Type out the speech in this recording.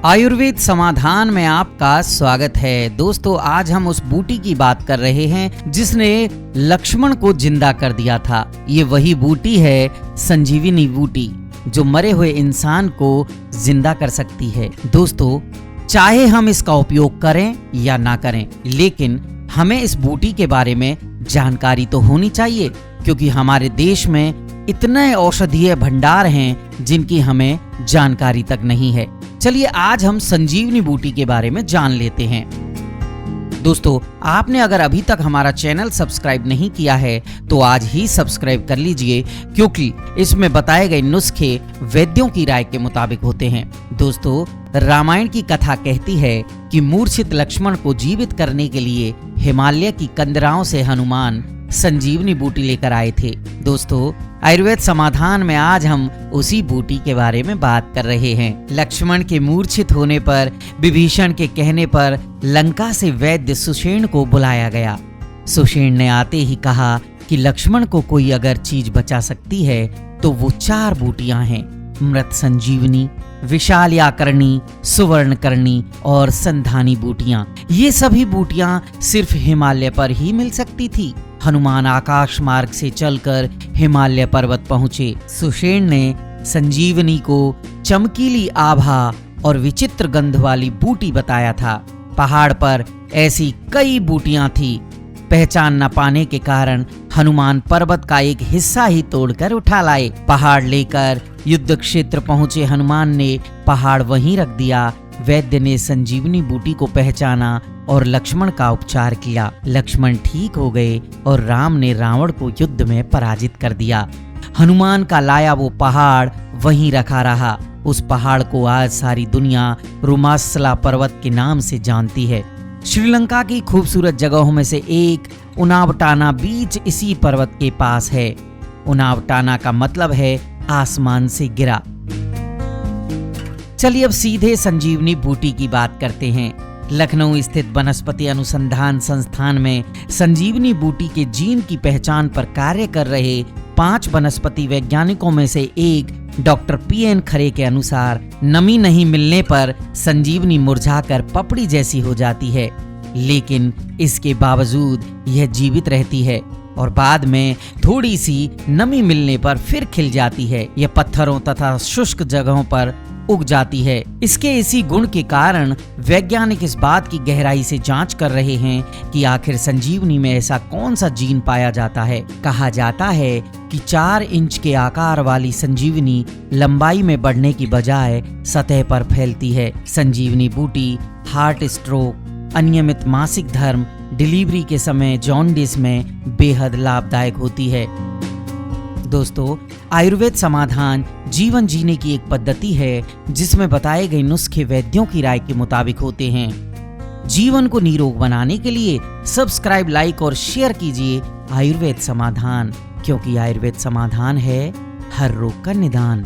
आयुर्वेद समाधान में आपका स्वागत है। दोस्तों, आज हम उस बूटी की बात कर रहे हैं जिसने लक्ष्मण को जिंदा कर दिया था। ये वही बूटी है संजीवनी बूटी, जो मरे हुए इंसान को जिंदा कर सकती है। दोस्तों, चाहे हम इसका उपयोग करें या ना करें, लेकिन हमें इस बूटी के बारे में जानकारी तो होनी चाहिए, क्योंकि हमारे देश में इतने औषधीय भंडार हैं जिनकी हमें जानकारी तक नहीं है। चलिए आज हम संजीवनी बूटी के बारे में जान लेते हैं। दोस्तों, आपने अगर अभी तक हमारा चैनल सब्सक्राइब नहीं किया है तो आज ही सब्सक्राइब कर लीजिए, क्योंकि इसमें बताए गए नुस्खे वैद्यों की राय के मुताबिक होते हैं। दोस्तों, रामायण की कथा कहती है कि मूर्छित लक्ष्मण को जीवित करने के लिए हिमालय की कंदराओं से हनुमान संजीवनी बूटी लेकर आए थे। दोस्तों, आयुर्वेद समाधान में आज हम उसी बूटी के बारे में बात कर रहे हैं। लक्ष्मण के मूर्छित होने पर विभीषण के कहने पर लंका से वैद्य सुषेण को बुलाया गया। सुषेण ने आते ही कहा कि लक्ष्मण को कोई अगर चीज बचा सकती है तो वो 4 बूटियां हैं: मृत संजीवनी, विशाल्याकर्णी, सुवर्णकर्णी और संधानी बूटियां। ये सभी बूटियां सिर्फ हिमालय पर ही मिल सकती थी। हनुमान आकाश मार्ग से चलकर हिमालय पर्वत पहुंचे। सुषेण ने संजीवनी को चमकीली आभा और विचित्र गंध वाली बूटी बताया था। पहाड़ पर ऐसी कई बूटियां थी। पहचान न पाने के कारण हनुमान पर्वत का एक हिस्सा ही तोड़कर उठा लाए। पहाड़ लेकर युद्ध क्षेत्र पहुंचे हनुमान ने पहाड़ वहीं रख दिया। वैद्य ने संजीवनी बूटी को पहचाना और लक्ष्मण का उपचार किया। लक्ष्मण ठीक हो गए और राम ने रावण को युद्ध में पराजित कर दिया। हनुमान का लाया वो पहाड़ वहीं रखा रहा। उस पहाड़ को आज सारी दुनिया रुमासला पर्वत के नाम से जानती है। श्रीलंका की खूबसूरत जगहों में से एक उनावटाना बीच इसी पर्वत के पास है। उनावटाना का मतलब है आसमान से गिरा। चलिए अब सीधे संजीवनी बूटी की बात करते हैं। लखनऊ स्थित वनस्पति अनुसंधान संस्थान में संजीवनी बूटी के जीन की पहचान पर कार्य कर रहे 5 वनस्पति वैज्ञानिकों में से एक डॉक्टर PN खरे के अनुसार नमी नहीं मिलने पर संजीवनी मुरझाकर पपड़ी जैसी हो जाती है, लेकिन इसके बावजूद यह जीवित रहती है और बाद में थोड़ी सी नमी मिलने पर फिर खिल जाती है। यह पत्थरों तथा शुष्क जगहों पर उग जाती है। इसके इसी गुण के कारण वैज्ञानिक इस बात की गहराई से जांच कर रहे हैं कि आखिर संजीवनी में ऐसा कौन सा जीन पाया जाता है। कहा जाता है कि 4 इंच के आकार वाली संजीवनी लंबाई में बढ़ने की बजाय सतह पर फैलती है। संजीवनी बूटी हार्ट स्ट्रोक, अनियमित मासिक धर्म, डिलीवरी के समय जॉन्डिस में बेहद लाभदायक होती है। दोस्तों, आयुर्वेद समाधान जीवन जीने की एक पद्धति है जिसमें बताए गए नुस्खे वैद्यों की राय के मुताबिक होते हैं। जीवन को निरोग बनाने के लिए सब्सक्राइब, लाइक और शेयर कीजिए आयुर्वेद समाधान, क्योंकि आयुर्वेद समाधान है हर रोग का निदान।